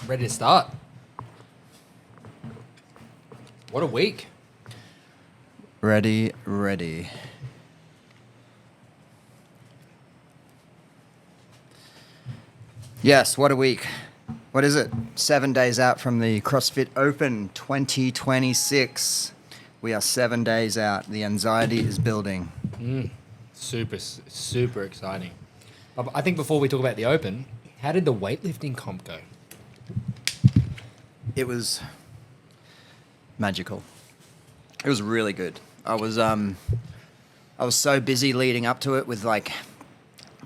Ready to start. What a week. Ready. Yes, what a week. What is it? 7 days out from the CrossFit Open 2026. We are 7 days out. The anxiety is building. Super exciting. I think before we talk about the Open, how did the weightlifting comp go? It was magical. It was really good. I was so busy leading up to it with like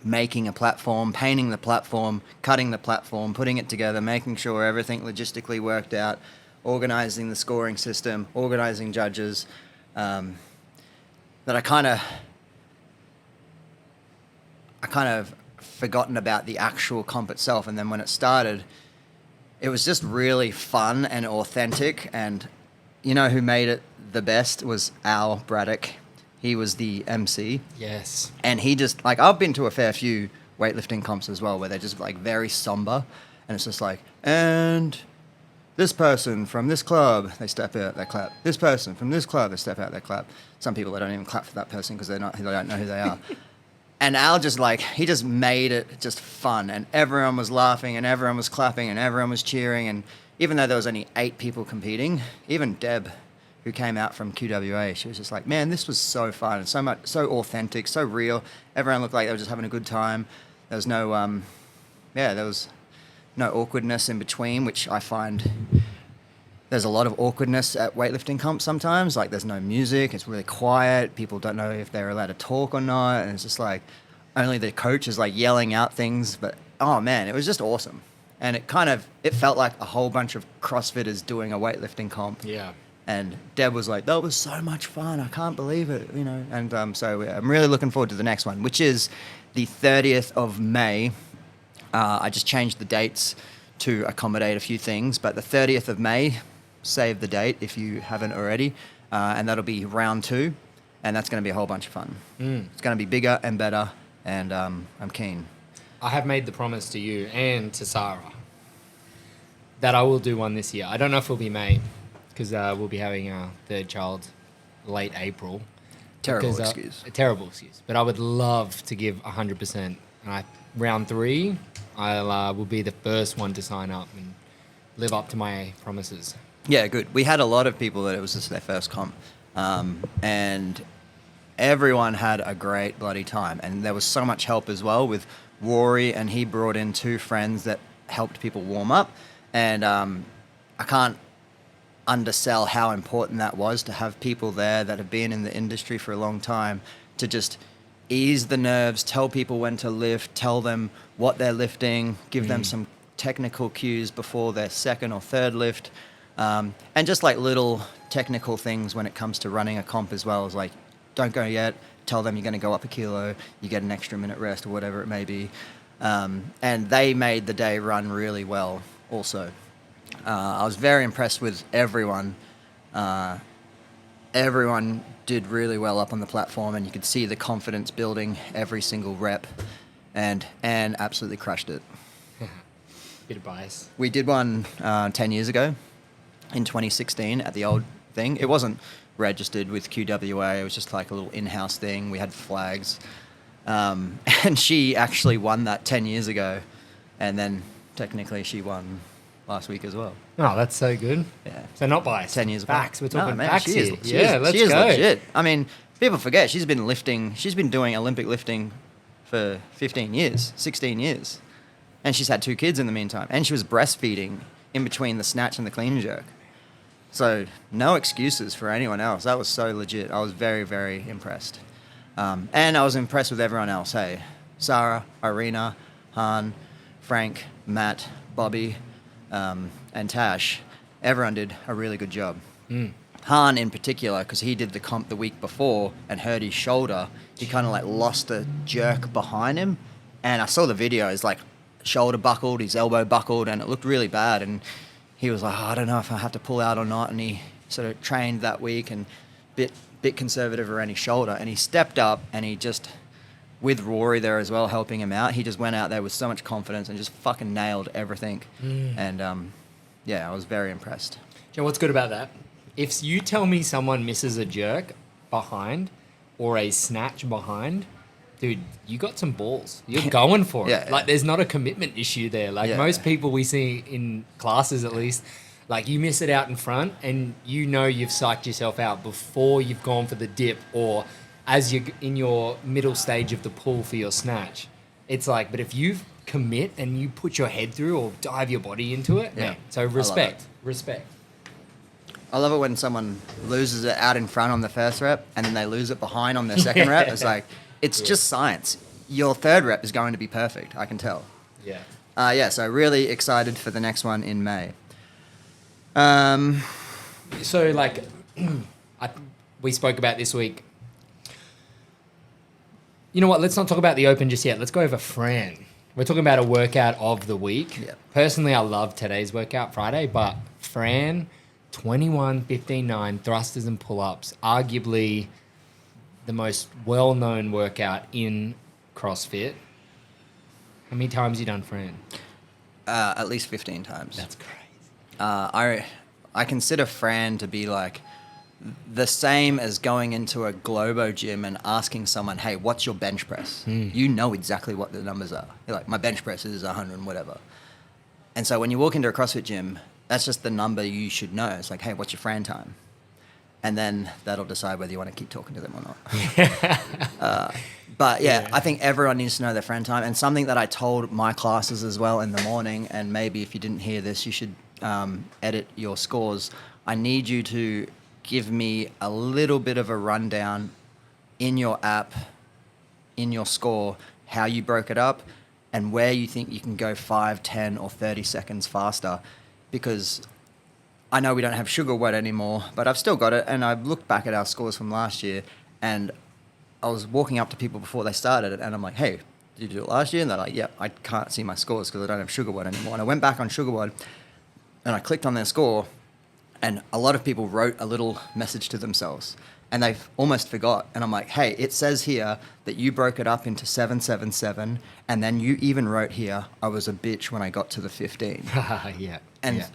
making a platform, painting the platform, cutting the platform, putting it together, making sure everything logistically worked out, organizing the scoring system, organizing judges, that I kind of forgotten about the actual comp itself. And then when it started, it was just really fun and authentic. And you know who made it the best was Al Braddock. He was the MC. Yes. And he just, like, I've been to a fair few weightlifting comps as well, where they're just, like, very somber. And it's just like, and this person from this club, they step out, they clap. This person from this club, they step out, they clap. Some people, they don't even clap for that person because they don't know who they are. And Al just, like, he just made it just fun. And everyone was laughing, and everyone was clapping, and everyone was cheering. And even though there was only 8 people competing, even Deb, who came out from QWA, she was just like, man, this was so fun, so authentic, so real. Everyone looked like they were just having a good time. There was no, there was no awkwardness in between, which I find there's a lot of awkwardness at weightlifting comps sometimes. Like, there's no music, it's really quiet, people don't know if they're allowed to talk or not, and it's just like, only the coach is like yelling out things. But, oh man, it was just awesome. And it felt like a whole bunch of CrossFitters doing a weightlifting comp. Yeah. And Deb was like, that was so much fun. I can't believe it, you know. And so I'm really looking forward to the next one, which is the 30th of May. I just changed the dates to accommodate a few things. But the 30th of May, save the date if you haven't already. And that'll be round 2. And that's going to be a whole bunch of fun. It's going to be bigger and better. And I'm keen. I have made the promise to you and to Sarah that I will do one this year. I don't know if it'll be May, because we'll be having our third child late April. Terrible excuse. A terrible excuse. But I would love to give 100%. Round 3, I will be the first one to sign up and live up to my promises. Yeah, good. We had a lot of people that it was just their first comp. And everyone had a great bloody time. And there was so much help as well with Rory, and he brought in 2 friends that helped people warm up. And I can't undersell how important that was to have people there that have been in the industry for a long time to just ease the nerves, tell people when to lift, tell them what they're lifting, give them some technical cues before their second or third lift, and just like little technical things when it comes to running a comp as well, as like, don't go yet, tell them you're going to go up a kilo, you get an extra minute rest or whatever it may be. And they made the day run really well also. I was very impressed with everyone. Everyone did really well up on the platform, and you could see the confidence building every single rep, and absolutely crushed it. Bit of bias. We did one 10 years ago in 2016 at the old thing. It wasn't registered with QWA. It was just like a little in-house thing. We had flags. And she actually won that 10 years ago, and then technically she won last week as well. Oh, that's so good. Yeah. So not biased. 10 years Facts. apart. We're talking man, facts she here. is, she Yeah, is, let's she is go. legit. I mean, people forget she's been doing Olympic lifting for 15 years, 16 years. And she's had 2 kids in the meantime. And she was breastfeeding in between the snatch and the clean and jerk. So no excuses for anyone else. That was so legit. I was very, very impressed. And I was impressed with everyone else. Hey, Sarah, Irina, Han, Frank, Matt, Bobby, and Tash. Everyone did a really good job. Han in particular, because he did the comp the week before and hurt his shoulder. He kind of like lost a jerk behind him. And I saw the video. It's like shoulder buckled, his elbow buckled, and it looked really bad. And he was like, I don't know if I have to pull out or not. And he sort of trained that week and bit conservative around his shoulder. And he stepped up and he just with Rory there as well, helping him out. He just went out there with so much confidence and just fucking nailed everything. And yeah, I was very impressed. Do you know what's good about that? If you tell me someone misses a jerk behind or a snatch behind, dude, you got some balls. You're going for it. Yeah. Like, there's not a commitment issue there. Like, most people we see in classes, at least, like, you miss it out in front and you know you've psyched yourself out before you've gone for the dip or as you're in your middle stage of the pull for your snatch. It's like, but if you commit and you put your head through or dive your body into it, man. So respect. I love it when someone loses it out in front on the first rep and then they lose it behind on their second rep. It's like, it's just science. Your third rep is going to be perfect, I can tell. Yeah. So really excited for the next one in May. So, like, we spoke about this week. You know what? Let's not talk about the Open just yet. Let's go over Fran. We're talking about a workout of the week. Yeah. Personally, I love today's workout, Friday, but Fran, 21, 15, 9, thrusters and pull-ups, arguably the most well-known workout in CrossFit. How many times you done Fran? At least 15 times. That's crazy. I consider Fran to be like the same as going into a Globo gym and asking someone, hey, what's your bench press? You know exactly what the numbers are. You're like, my bench press is 100 and whatever. And so when you walk into a CrossFit gym, that's just the number you should know. It's like, hey, what's your Fran time? And then that'll decide whether you want to keep talking to them or not. But yeah, I think everyone needs to know their Fran time. And something that I told my classes as well in the morning, and maybe if you didn't hear this, you should edit your scores. I need you to give me a little bit of a rundown in your app, in your score, how you broke it up and where you think you can go 5, 10 or 30 seconds faster. Because I know we don't have sugar wet anymore, but I've still got it. And I've looked back at our scores from last year and I was walking up to people before they started it and I'm like, hey, did you do it last year? And they're like, yeah, I can't see my scores because I don't have sugar wet anymore. And I went back on sugar wet and I clicked on their score. And a lot of people wrote a little message to themselves and they almost forgot. And I'm like, hey, it says here that you broke it up into 7, 7, 7. And then you even wrote here, I was a bitch when I got to the 15.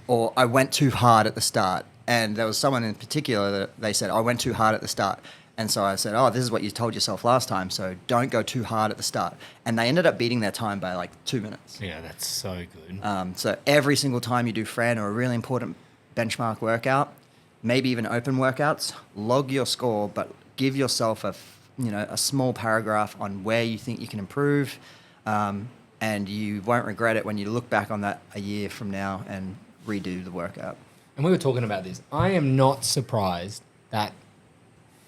Or I went too hard at the start. And there was someone in particular that they said, I went too hard at the start. And so I said, oh, this is what you told yourself last time. So don't go too hard at the start. And they ended up beating their time by like 2 minutes. Yeah, that's so good. So every single time you do Fran or a really important benchmark workout, maybe even open workouts, log your score, but give yourself a small paragraph on where you think you can improve, and you won't regret it when you look back on that a year from now and redo the workout. And we were talking about this. I am not surprised that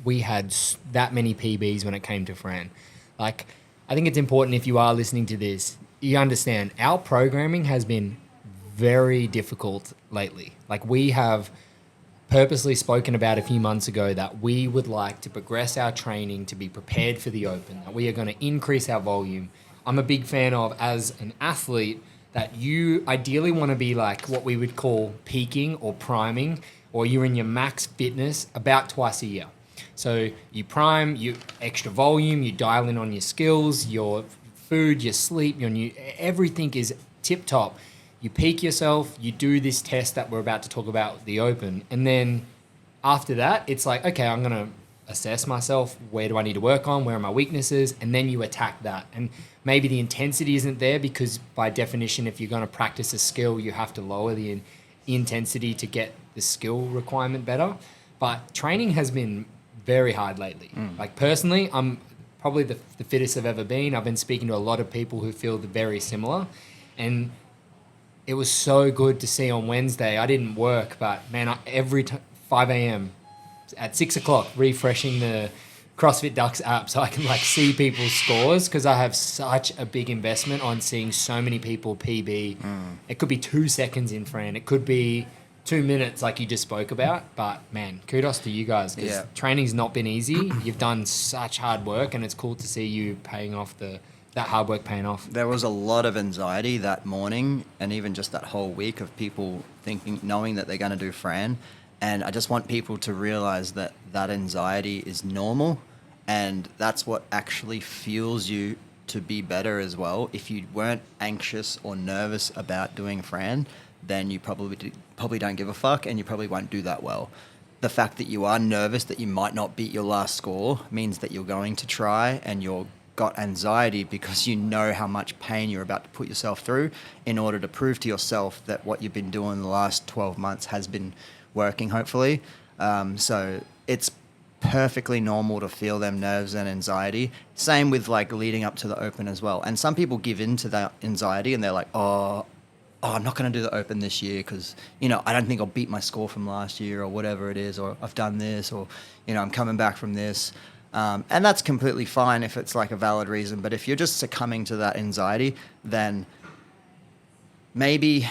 we had that many PBs when it came to Fran. Like, I think it's important if you are listening to this, you understand our programming has been very difficult lately. Like, we have purposely spoken about a few months ago that we would like to progress our training to be prepared for the Open, that we are going to increase our volume. I'm a big fan of, as an athlete, that you ideally want to be like what we would call peaking or priming, or you're in your max fitness about twice a year. So you prime, you extra volume, you dial in on your skills, your food, your sleep, everything is tip top. You peak yourself, you do this test that we're about to talk about, the Open, and then after that, it's like, okay, I'm going to assess myself. Where do I need to work on? Where are my weaknesses? And then you attack that. And maybe the intensity isn't there because by definition, if you're going to practice a skill, you have to lower the intensity to get the skill requirement better. But training has been very hard lately. Like, personally, I'm probably the fittest I've ever been. I've been speaking to a lot of people who feel very similar. And it was so good to see on Wednesday. I didn't work, but man, every 5 a.m. at 6 o'clock, refreshing the CrossFit Dux app so I can like see people's scores, because I have such a big investment on seeing so many people PB. It could be 2 seconds in Fran. It could be 2 minutes like you just spoke about. But man, kudos to you guys, because training's not been easy. You've done such hard work and it's cool to see you paying off that hard work paying off. There was a lot of anxiety that morning and even just that whole week of people knowing that they're going to do Fran. And I just want people to realize that anxiety is normal And that's what actually fuels you to be better as well. If you weren't anxious or nervous about doing Fran, then you probably don't give a fuck, and you probably won't do that well. The fact that you are nervous that you might not beat your last score means that you're going to try, and you're got anxiety because you know how much pain you're about to put yourself through in order to prove to yourself that what you've been doing the last 12 months has been working, hopefully. So it's perfectly normal to feel them nerves and anxiety. Same with like leading up to the Open as well. And some people give in to that anxiety and they're like, I'm not going to do the Open this year because, I don't think I'll beat my score from last year or whatever it is, or I've done this, or, I'm coming back from this. And that's completely fine if it's like a valid reason. But if you're just succumbing to that anxiety, then maybe,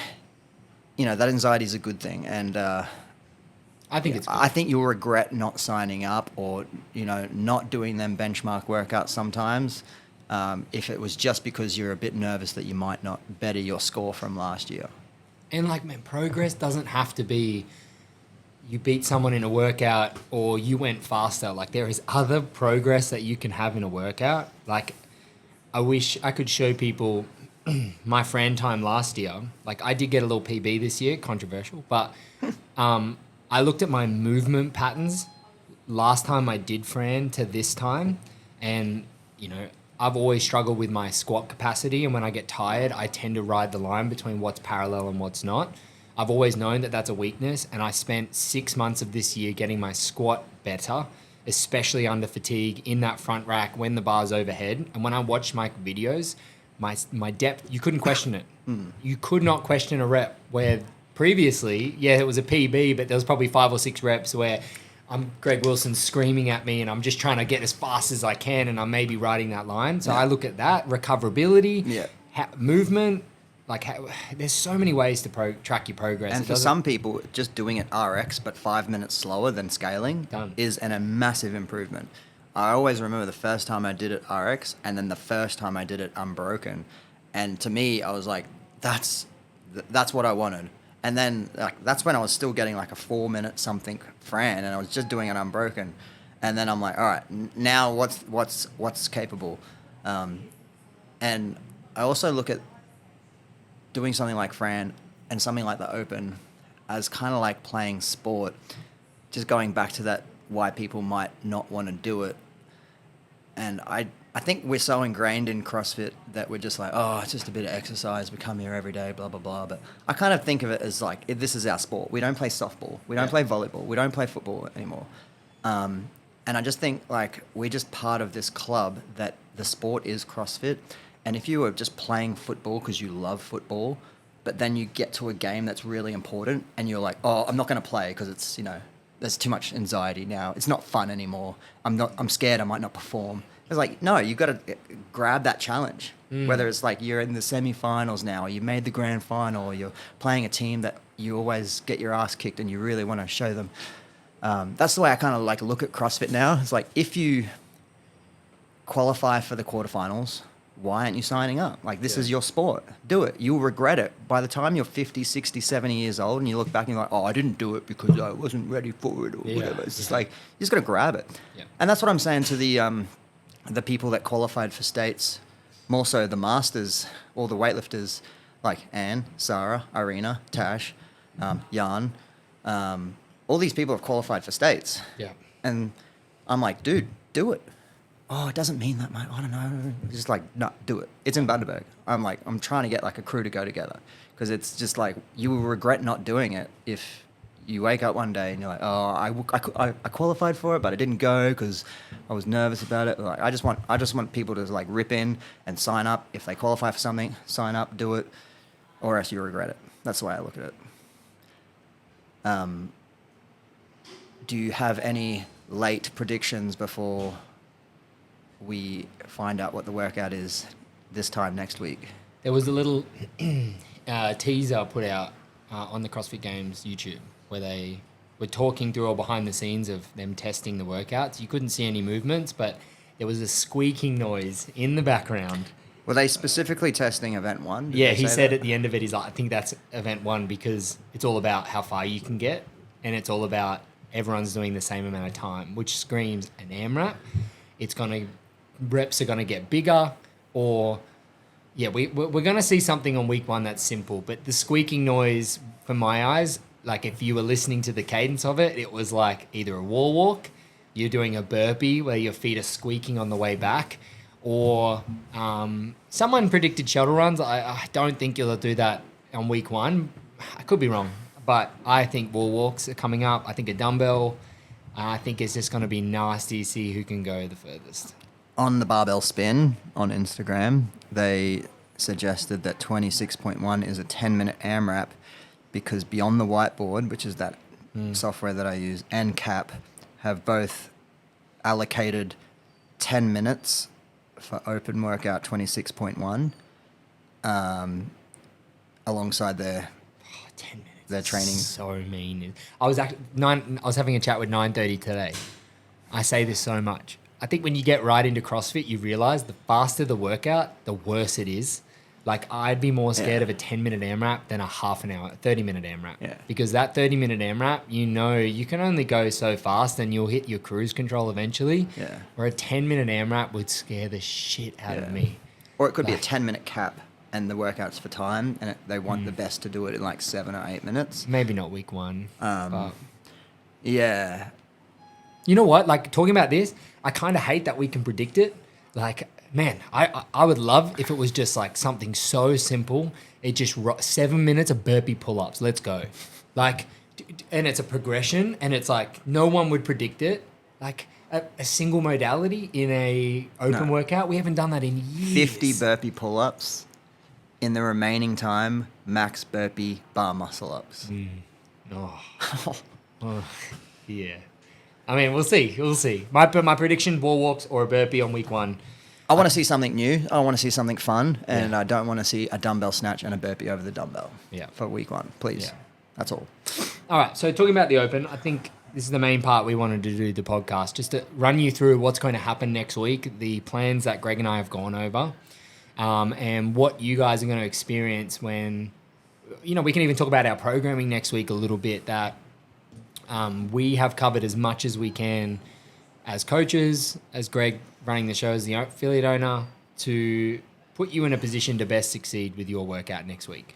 that anxiety is a good thing. And I think it's good. I think you'll regret not signing up or, not doing them benchmark workouts sometimes. If it was just because you're a bit nervous that you might not better your score from last year. And progress doesn't have to be you beat someone in a workout or you went faster. Like, there is other progress that you can have in a workout. Like, I wish I could show people my Fran time last year. Like, I did get a little PB this year, controversial, but I looked at my movement patterns last time I did Fran to this time, and, I've always struggled with my squat capacity, and when I get tired, I tend to ride the line between what's parallel and what's not. I've always known that that's a weakness, and I spent 6 months of this year getting my squat better, especially under fatigue in that front rack when the bar's overhead. And when I watched my videos, my depth, you couldn't question it. You could not question a rep, where previously, it was a PB, but there was probably 5 or 6 reps where I'm Greg Wilson screaming at me and I'm just trying to get as fast as I can, and I'm maybe riding that line. So I look at that, recoverability, movement. There's so many ways to track your progress. And for some people, just doing it RX but 5 minutes slower than scaling is a massive improvement. I always remember the first time I did it RX and then the first time I did it unbroken. And to me, I was like, that's what I wanted. And then that's when I was still getting like a 4 minute something Fran, and I was just doing it unbroken. And then I'm like, all right, now what's capable? And I also look at doing something like Fran and something like the Open as kind of like playing sport. Just going back to that, why people might not want to do it. And I think we're so ingrained in CrossFit that we're just like, it's just a bit of exercise. We come here every day, blah, blah, blah. But I kind of think of it as like, this is our sport. We don't play softball. We don't play volleyball. We don't play football anymore. And I just think like we're just part of this club that the sport is CrossFit. And if you were just playing football because you love football, but then you get to a game that's really important and you're like, I'm not going to play because it's, there's too much anxiety now. It's not fun anymore. I'm scared I might not perform. It's like, no, you've got to grab that challenge. Whether it's like you're in the semi-finals now, or you made the grand final, or you're playing a team that you always get your ass kicked and you really want to show them. That's the way I kind of like look at CrossFit now. It's like, if you qualify for the quarterfinals, why aren't you signing up? Like, this is your sport. Do it. You'll regret it. By the time you're 50, 60, 70 years old and you look back and you're like, I didn't do it because I wasn't ready for it or whatever. It's just like, you just got to grab it. Yeah. And that's what I'm saying to the people that qualified for states, more so the masters, all the weightlifters like Anne, Sarah, Irina, Tash, Jan, all these people have qualified for states. Yeah. And I'm like, dude, do it. It doesn't mean that much. I don't know. Just like, no, do it. It's in Bundaberg. I'm trying to get like a crew to go together, because it's just like, you will regret not doing it if you wake up one day and you're like, I qualified for it, but I didn't go because I was nervous about it. Like, I just want people to like rip in and sign up. If they qualify for something, sign up, do it, or else you regret it. That's the way I look at it. Do you have any late predictions before we find out what the workout is this time next week? There was a little teaser put out on the CrossFit Games YouTube where they were talking through all behind the scenes of them testing the workouts. You couldn't see any movements, but there was a squeaking noise in the background. Were they specifically testing event 1? Yeah, he said at the end of it, he's like, I think that's event 1 because it's all about how far you can get, and it's all about everyone's doing the same amount of time, which screams an AMRAP. reps are gonna get bigger, or yeah, we're gonna see something on week 1 that's simple. But the squeaking noise, for my eyes, like if you were listening to the cadence of it, it was like either a wall walk, you're doing a burpee where your feet are squeaking on the way back, or someone predicted shuttle runs. I don't think you'll do that on week 1. I could be wrong, but I think wall walks are coming up. I think a dumbbell. I think it's just going to be nasty to see who can go the furthest. On the barbell spin on Instagram, they suggested that 26.1 is a 10-minute AMRAP because Beyond the Whiteboard, which is that software that I use, and CAP have both allocated 10 minutes for open workout 26.1 alongside their 10 minutes. Their training. So mean. I was having a chat with 9:30 today. I say this so much. I think when you get right into CrossFit, you realize the faster the workout, the worse it is. Like, I'd be more scared of a 10-minute AMRAP than a 30-minute AMRAP. Yeah. Because that 30-minute AMRAP, you can only go so fast and you'll hit your cruise control eventually. Yeah. Where a 10-minute AMRAP would scare the shit out of me. Or it could be a 10-minute cap and the workout's for time, and they want the best to do it in like 7 or 8 minutes. Maybe not week 1. But Yeah. you know what? Like, talking about this, I kind of hate that we can predict it. Like, man, I would love if it was just like something so simple. It just 7 minutes of burpee pull-ups. Let's go. Like, and it's a progression, and it's like no one would predict it. Like a single modality in a open workout, we haven't done that in years. 50 burpee pull-ups. In the remaining time, max burpee bar muscle ups. Oh, yeah. I mean, we'll see. We'll see. My prediction: wall walks or a burpee on week 1. I want to see something new. I want to see something fun, and I don't want to see a dumbbell snatch and a burpee over the dumbbell. Yeah. For week 1, please. Yeah. That's all. All right. So talking about the open, I think this is the main part we wanted to do the podcast, just to run you through what's going to happen next week, the plans that Greg and I have gone over, and what you guys are going to experience when, we can even talk about our programming next week a little bit, that we have covered as much as we can as coaches, as Greg running the show as the affiliate owner, to put you in a position to best succeed with your workout next week.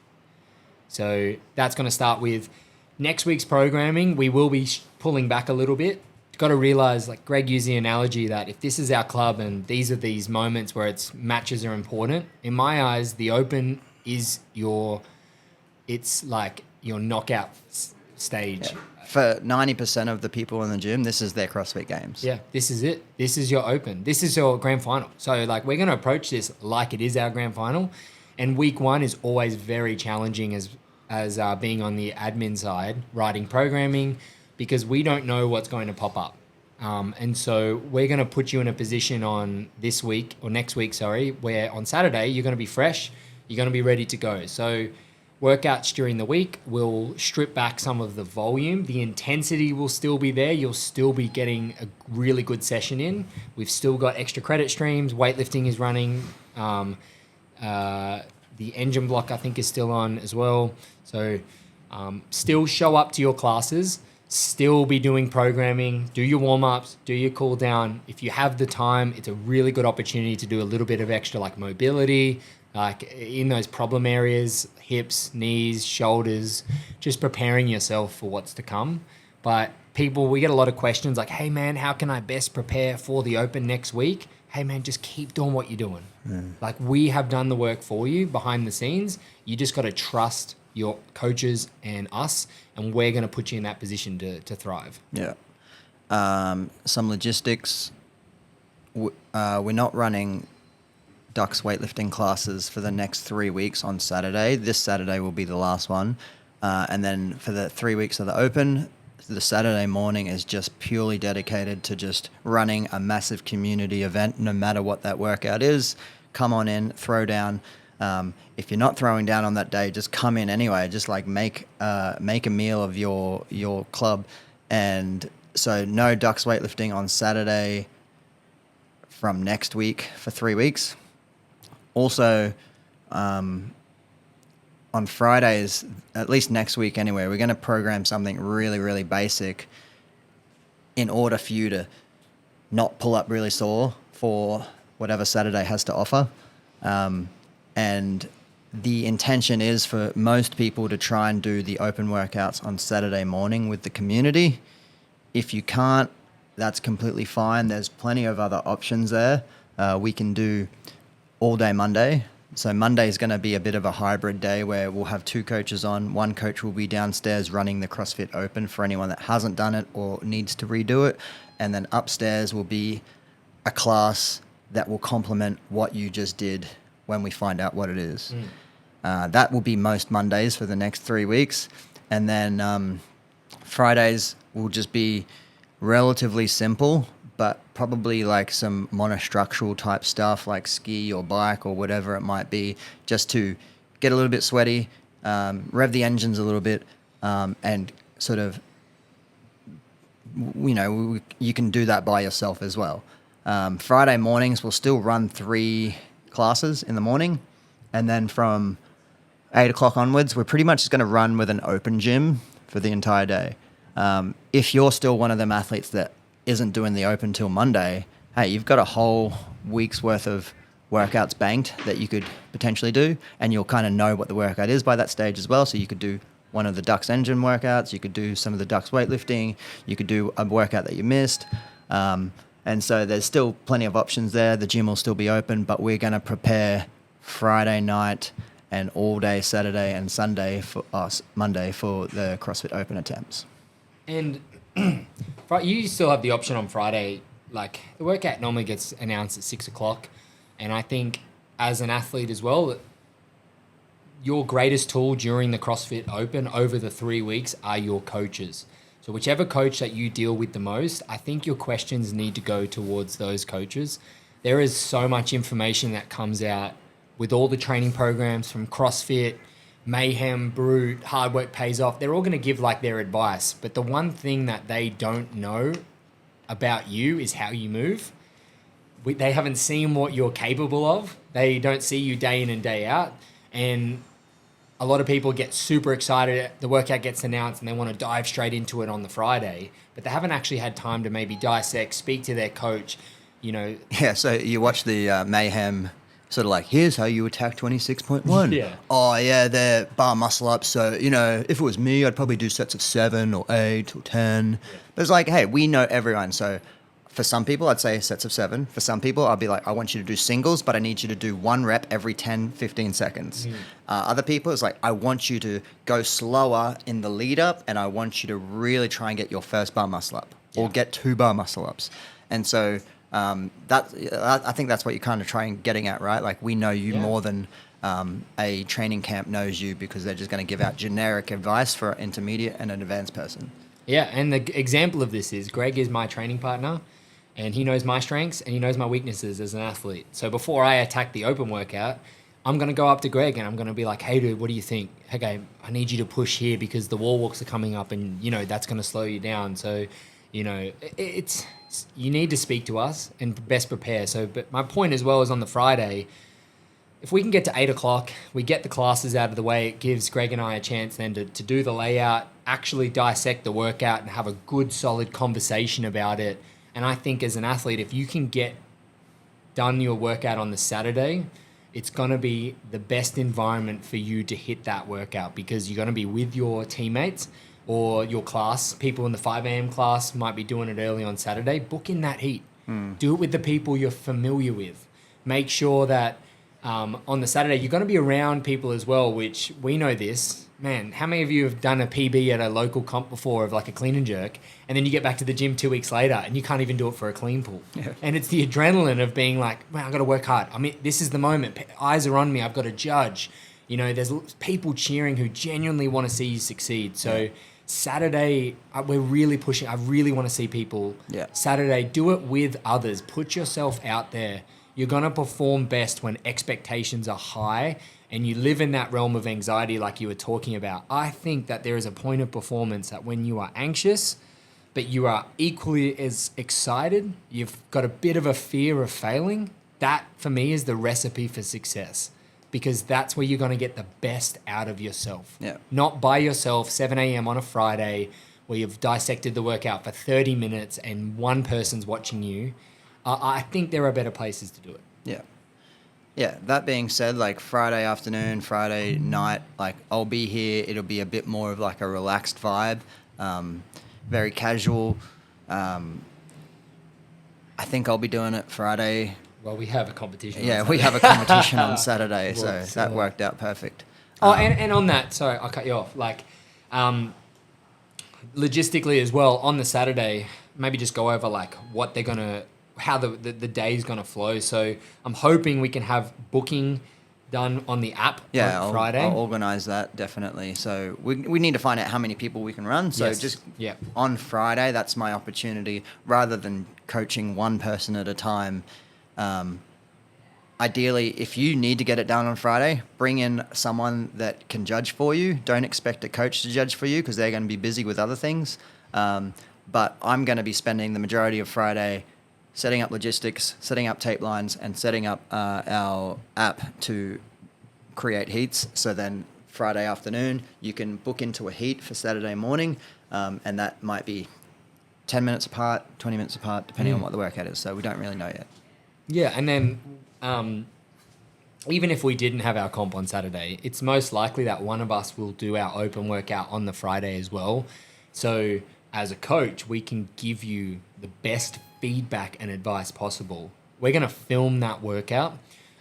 So that's going to start with next week's programming. We will be pulling back a little bit. You've got to realize, like Greg used the analogy, that if this is our club and these are these moments where matches are important, in my eyes, the open is it's like your knockout stage. Yeah. For 90% of the people in the gym, this is their CrossFit Games. Yeah, this is it. This is your open. This is your grand final. So, like, we're going to approach this like it is our grand final. And week 1 is always very challenging as being on the admin side, writing programming, because we don't know what's going to pop up. And so we're going to put you in a position on this week, or next week, where on Saturday you're going to be fresh, you're going to be ready to go. So workouts during the week will strip back some of the volume. The intensity will still be there. You'll still be getting a really good session in. We've still got extra credit streams. Weightlifting is running. The engine block, I think, is still on as well. So still show up to your classes. Still be doing programming. Do your warm-ups. Do your cool-down. If you have the time, it's a really good opportunity to do a little bit of extra, like mobility, like in those problem areas, hips, knees, shoulders, just preparing yourself for what's to come. But we get a lot of questions like, hey man, how can I best prepare for the open next week? Hey man, just keep doing what you're doing. Like, we have done the work for you behind the scenes. You just got to trust your coaches and us, and we're going to put you in that position to thrive. Yeah. Some logistics. We're not running Dux weightlifting classes for the next 3 weeks on Saturday. This Saturday will be the last one. And then for the 3 weeks of the open, the Saturday morning is just purely dedicated to just running a massive community event, no matter what that workout is. Come on in, throw down. If you're not throwing down on that day, just come in anyway. Just like make a meal of your club. And so no Dux weightlifting on Saturday from next week for 3 weeks. Also, on Fridays, at least next week anyway, we're going to program something really, really basic in order for you to not pull up really sore for whatever Saturday has to offer. And the intention is for most people to try and do the open workouts on Saturday morning with the community. If you can't, that's completely fine. There's plenty of other options there. We can do all day Monday. So Monday is going to be a bit of a hybrid day where we'll have 2 coaches on. One coach will be downstairs running the CrossFit Open for anyone that hasn't done it or needs to redo it. And then upstairs will be a class that will complement what you just did when we find out what it is. That will be most Mondays for the next 3 weeks. And then Fridays will just be relatively simple, but probably like some monostructural type stuff like ski or bike or whatever it might be, just to get a little bit sweaty, rev the engines a little bit, and sort of, you can do that by yourself as well. Friday mornings we'll still run 3 classes in the morning, and then from 8 o'clock onwards we're pretty much just going to run with an open gym for the entire day. If you're still one of them athletes that isn't doing the open till Monday, hey, you've got a whole week's worth of workouts banked that you could potentially do, and you'll kind of know what the workout is by that stage as well. So you could do one of the Dux engine workouts, you could do some of the Dux weightlifting, you could do a workout that you missed. And so there's still plenty of options there. The gym will still be open, but we're going to prepare Friday night and all day Saturday and Sunday for us, Monday for the CrossFit Open attempts. And you still have the option on Friday. Like, the workout normally gets announced at 6 o'clock. And I think as an athlete as well, your greatest tool during the CrossFit Open over the 3 weeks are your coaches. So whichever coach that you deal with the most, I think your questions need to go towards those coaches. There is so much information that comes out with all the training programs from CrossFit, Mayhem, Brute, Hard Work Pays Off. They're all going to give like their advice. But the one thing that they don't know about you is how you move. They haven't seen what you're capable of. They don't see you day in and day out. And a lot of people get super excited. The workout gets announced and they want to dive straight into it on the Friday. But they haven't actually had time to maybe dissect, speak to their coach, Yeah, so you watch the Mayhem sort of like, here's how you attack 26.1. Yeah. Oh, yeah, they're bar muscle ups. So, if it was me, I'd probably do sets of 7 or 8 or 10. Yeah. But it's like, hey, we know everyone. So for some people, I'd say sets of 7. For some people, I'll be like, I want you to do singles, but I need you to do 1 rep every 10, 15 seconds. Other people, it's like, I want you to go slower in the lead up, and I want you to really try and get your first bar muscle up or get 2 bar muscle ups. And so I think that's what you're kind of getting at, right? Like, we know you more than a training camp knows you, because they're just going to give out generic advice for an intermediate and an advanced person. Yeah, and the example of this is Gregg is my training partner, and he knows my strengths and he knows my weaknesses as an athlete. So before I attack the open workout, I'm going to go up to Gregg and I'm going to be like, hey, dude, what do you think? Okay, I need you to push here because the wall walks are coming up and, that's going to slow you down. So, it's you need to speak to us and best prepare. So, but my point as well is on the Friday, if we can get to 8 o'clock, we get the classes out of the way, it gives Gregg and I a chance then to do the layout, actually dissect the workout and have a good, solid conversation about it. And I think as an athlete, if you can get done your workout on the Saturday, it's going to be the best environment for you to hit that workout, because you're going to be with your teammates or your class. People in the 5 a.m. class might be doing it early on Saturday. Book in that heat. Do it with the people you're familiar with. Make sure that on the Saturday, you're going to be around people as well, which we know this. Man, how many of you have done a PB at a local comp before of like a clean and jerk, and then you get back to the gym 2 weeks later and you can't even do it for a clean pull? Yeah. And it's the adrenaline of being like, man, I've got to work hard. I mean, this is the moment. Eyes are on me. I've got to judge. There's people cheering who genuinely want to see you succeed. So Saturday, we're really pushing. I really want to see people. Yeah. Saturday, do it with others. Put yourself out there. You're going to perform best when expectations are high and you live in that realm of anxiety like you were talking about. I think that there is a point of performance that when you are anxious, but you are equally as excited, you've got a bit of a fear of failing, that for me is the recipe for success, because that's where you're going to get the best out of yourself. Yeah. Not by yourself, 7 a.m. on a Friday, where you've dissected the workout for 30 minutes and one person's watching you, I think there are better places to do it. Yeah. Yeah, that being said, like Friday afternoon, Friday night, like I'll be here. It'll be a bit more of like a relaxed vibe, very casual. I think I'll be doing it Friday. Well, we have a competition. Yeah, we have a competition on Saturday, so that worked out perfect. And on that, sorry, I'll cut you off. Like, logistically as well, on the Saturday, maybe just go over like what they're gonna, how the day's gonna flow. So I'm hoping we can have booking done on the app on Friday. I'll organise that, definitely. So we need to find out how many people we can run. So just on Friday, that's my opportunity, rather than coaching one person at a time. Ideally, if you need to get it done on Friday, bring in someone that can judge for you. Don't expect a coach to judge for you because they're going to be busy with other things. But I'm going to be spending the majority of Friday setting up logistics, setting up tape lines, and setting up our app to create heats. So then Friday afternoon, you can book into a heat for Saturday morning, and that might be 10 minutes apart, 20 minutes apart, depending on what the workout is. So we don't really know yet. Yeah, and then even if we didn't have our comp on Saturday, it's most likely that one of us will do our open workout on the Friday as well. So as a coach, we can give you the best feedback and advice possible. We're going to film that workout.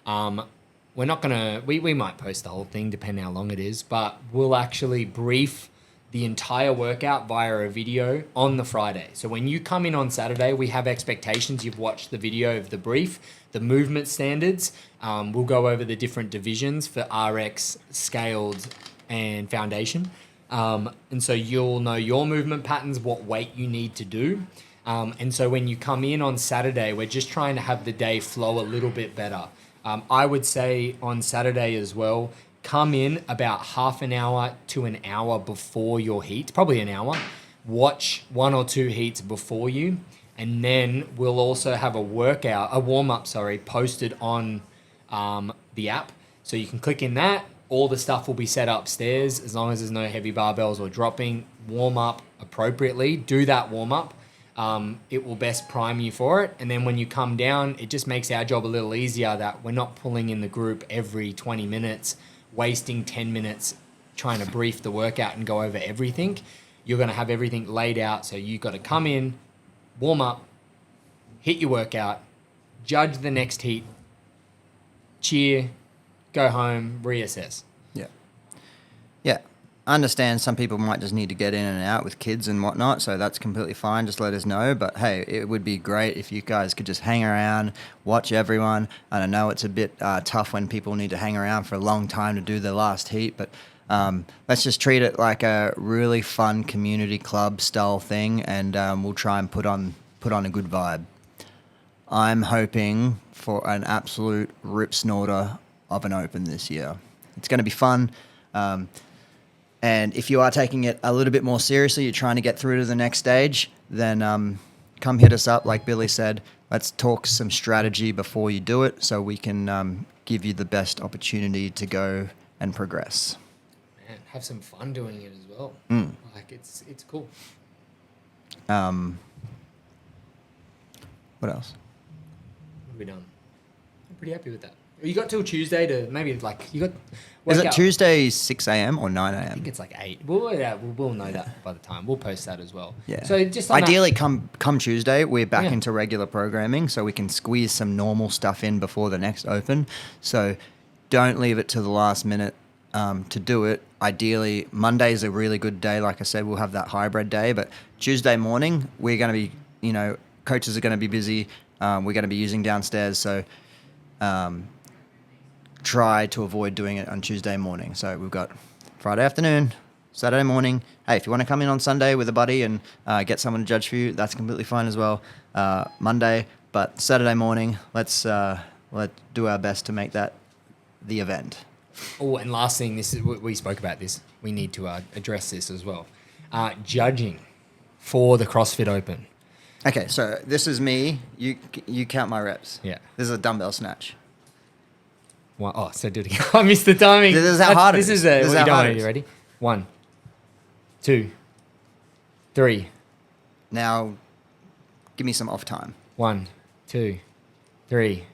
We're not going to, we might post the whole thing depending how long it is, but we'll actually brief the entire workout via a video on the Friday. So when you come in on Saturday, we have expectations. You've watched the video of the brief, the movement standards. We'll go over the different divisions for RX, scaled, and foundation. And so you'll know your movement patterns, what weight you need to do. And so when you come in on Saturday, we're just trying to have the day flow a little bit better. I would say on Saturday as well, come in about half an hour to an hour before your heat, probably an hour. Watch 1 or 2 heats before you. And then we'll also have a warm-up, posted on the app. So you can click in that. All the stuff will be set upstairs as long as there's no heavy barbells or dropping. Warm up appropriately. Do that warm up. It will best prime you for it. And then when you come down, it just makes our job a little easier that we're not pulling in the group every 20 minutes, wasting 10 minutes trying to brief the workout and go over everything. You're going to have everything laid out. So you've got to come in, warm up, hit your workout, judge the next heat, cheer, go home, reassess. Yeah. I understand some people might just need to get in and out with kids and whatnot, so that's completely fine. Just let us know. But hey, it would be great if you guys could just hang around, watch everyone. And I know it's a bit tough when people need to hang around for a long time to do their last heat, but let's just treat it like a really fun community club style thing, and we'll try and put on a good vibe. I'm hoping for an absolute rip snorter of an open this year. It's going to be fun. And if you are taking it a little bit more seriously, you're trying to get through to the next stage, then come hit us up. Like Billy said, let's talk some strategy before you do it so we can give you the best opportunity to go and progress. Man, have some fun doing it as well. Like it's cool. What else? What have we done? I'm pretty happy with that. You got till Tuesday to maybe you got. Is it Tuesday 6 a.m. or 9 a.m.? I think it's like 8. We'll know that by the time. We'll post that as well. Yeah. So just ideally, come Tuesday, we're back into regular programming, so we can squeeze some normal stuff in before the next open. So don't leave it to the last minute to do it. Ideally, Monday is a really good day. Like I said, we'll have that hybrid day. But Tuesday morning, we're going to be, coaches are going to be busy. We're going to be using downstairs. So try to avoid doing it on Tuesday morning. So we've got Friday afternoon, Saturday morning. Hey, if you want to come in on Sunday with a buddy and get someone to judge for you, that's completely fine as well. Monday, but Saturday morning, let's do our best to make that the event. Oh, and last thing, we spoke about this. We need to address this as well. Judging for the CrossFit Open. Okay, so this is me. You count my reps. Yeah. This is a dumbbell snatch. One, so do it again. I missed the timing. This is how hard it is. This is you ready? 1, 2, 3. Now, give me some off time. 1, 2, 3,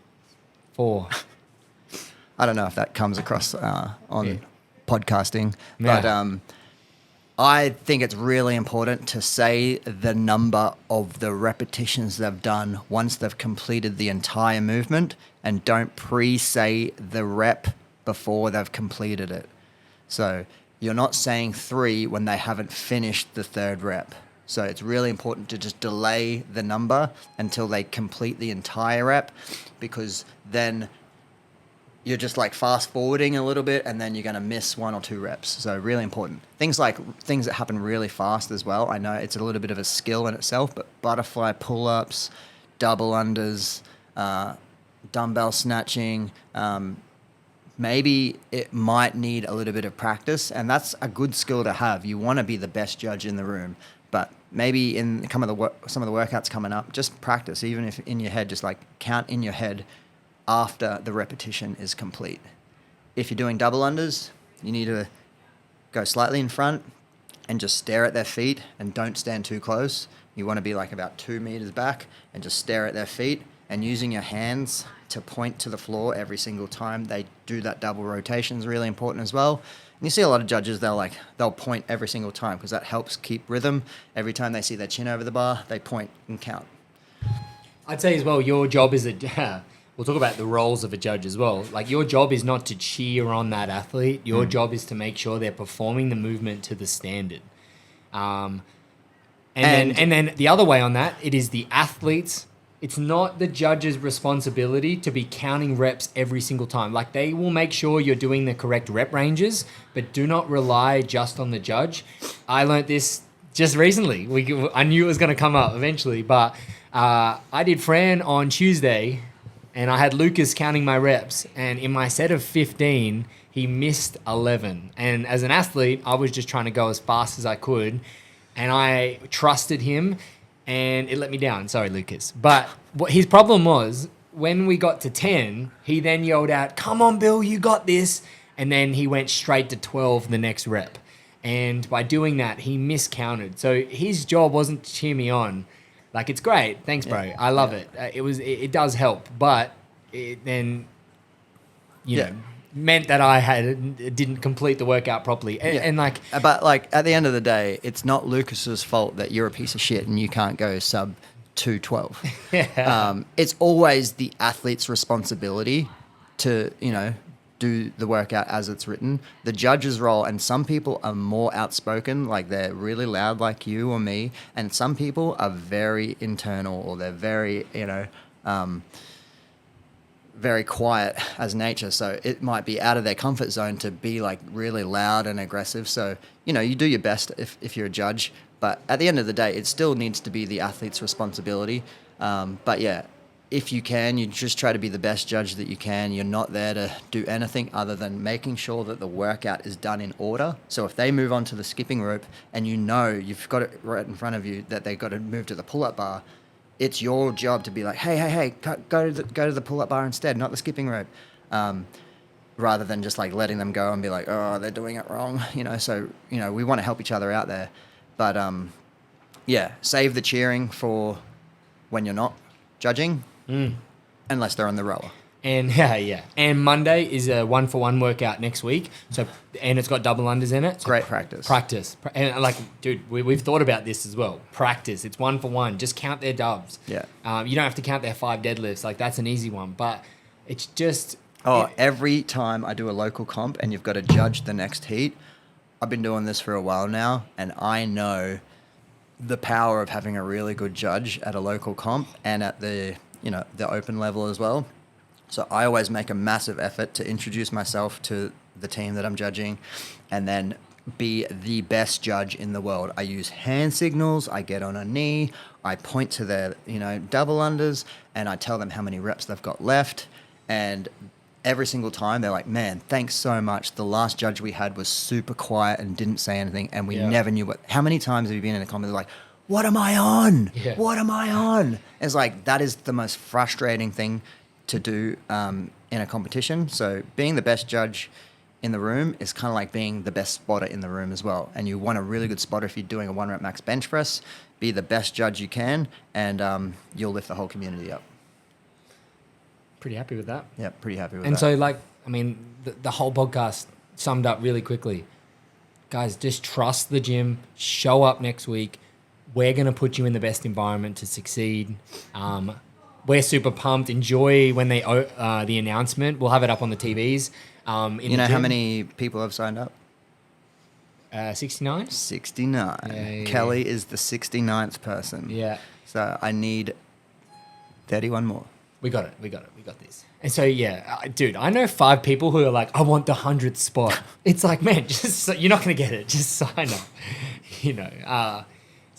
4. I don't know if that comes across on podcasting, Yeah. but I think it's really important to say the number of the repetitions they've done once they've completed the entire movement, and don't pre-say the rep before they've completed it. So you're not saying 3 when they haven't finished the 3rd rep. So it's really important to just delay the number until they complete the entire rep, because then you're just like fast forwarding a little bit, and then you're going to miss 1 or 2 reps. So really important. Things that happen really fast as well. I know it's a little bit of a skill in itself, but butterfly pull-ups, double unders, dumbbell snatching, maybe it might need a little bit of practice, and that's a good skill to have. You want to be the best judge in the room, but maybe in some of the workouts coming up, just practice, even if in your head, just like count in your head after the repetition is complete. If you're doing double unders, you need to go slightly in front and just stare at their feet, and don't stand too close. You want to be like about 2 meters back and just stare at their feet, and using your hands to point to the floor every single time they do that double rotation is really important as well. And you see a lot of judges, they'll point every single time, because that helps keep rhythm. Every time they see their chin over the bar, they point and count. I'd say as well, your job is we'll talk about the roles of a judge as well. Like, your job is not to cheer on that athlete. Your job is to make sure they're performing the movement to the standard. And then the other way on that, it is the athlete's. It's not the judge's responsibility to be counting reps every single time. Like, they will make sure you're doing the correct rep ranges, but do not rely just on the judge. I learned this just recently. I knew it was going to come up eventually, but I did Fran on Tuesday, and I had Lucas counting my reps, and in my set of 15, he missed 11. And as an athlete, I was just trying to go as fast as I could, and I trusted him, and it let me down. Sorry, Lucas. But what his problem was, when we got to 10, he then yelled out, "Come on, Bill, you got this." And then he went straight to 12 the next rep. And by doing that, he miscounted. So his job wasn't to cheer me on. Like, it's great. Thanks, bro. I love it. It does help. But it then, you know, meant that I didn't complete the workout properly. But at the end of the day, it's not Lucas's fault that you're a piece of shit and you can't go sub 212. It's always the athlete's responsibility to, do the workout as it's written. The judge's role, and some people are more outspoken, like they're really loud like you or me, and some people are very internal, or they're very, very quiet as nature. So it might be out of their comfort zone to be like really loud and aggressive. So, you do your best if you're a judge, but at the end of the day, it still needs to be the athlete's responsibility. But yeah, if you can, you just try to be the best judge that you can. You're not there to do anything other than making sure that the workout is done in order. So if they move on to the skipping rope, and you've got it right in front of you that they've got to move to the pull-up bar, it's your job to be like, hey, go to the pull-up bar instead, not the skipping rope, rather than just like letting them go and be like, oh, they're doing it wrong, So, we want to help each other out there. But, save the cheering for when you're not judging, unless they're on the rower. And and Monday is a 1-for-1 workout next week. So, and it's got double unders in it. So great practice. And dude, we've thought about this as well. Practice. It's 1-for-1. Just count their dubs. Yeah. You don't have to count their 5 deadlifts. Like, that's an easy one. But it's just. Every time I do a local comp and you've got to judge the next heat, I've been doing this for a while now, and I know the power of having a really good judge at a local comp and at the open level as well. So I always make a massive effort to introduce myself to the team that I'm judging, and then be the best judge in the world. I use hand signals, I get on a knee, I point to their, double unders, and I tell them how many reps they've got left. And every single time they're like, "Man, thanks so much. The last judge we had was super quiet and didn't say anything, and we never knew what." How many times have you been in a comment like, "What am I on? Yeah. What am I on?" It's like, that is the most frustrating thing to do in a competition. So being the best judge in the room is kind of like being the best spotter in the room as well. And you want a really good spotter if you're doing a 1 rep max bench press. Be the best judge you can, and you'll lift the whole community up. Pretty happy with that. Yeah, pretty happy with And that. so, like, I mean, the whole podcast summed up really quickly. Guys, just trust the gym. Show up next week. We're going to put you in the best environment to succeed. We're super pumped. Enjoy when they the announcement. We'll have it up on the TVs. You know how many people have signed up? 69? 69. Yeah. Kelly is the 69th person. Yeah. So I need 31 more. We got it. We got this. And so, yeah, dude, I know 5 people who are like, I want the 100th spot. It's like, man, just you're not going to get it. Just sign up, you know.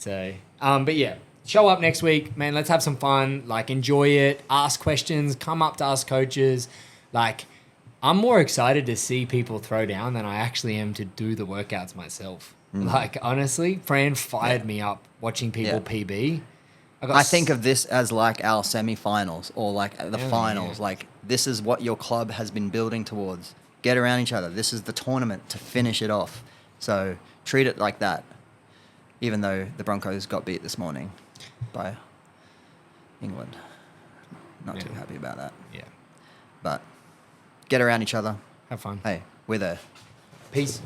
But yeah, show up next week, man. Let's have some fun. Like, enjoy it. Ask questions. Come up to us coaches. Like, I'm more excited to see people throw down than I actually am to do the workouts myself. Like, honestly, Fran fired me up watching people PB. I think of this as like our semi-finals or like the finals. Yeah. Like, this is what your club has been building towards. Get around each other. This is the tournament to finish it off. So treat it like that. Even though the Broncos got beat this morning by England. Not too happy about that. Yeah. But get around each other. Have fun. Hey, we're there. Peace.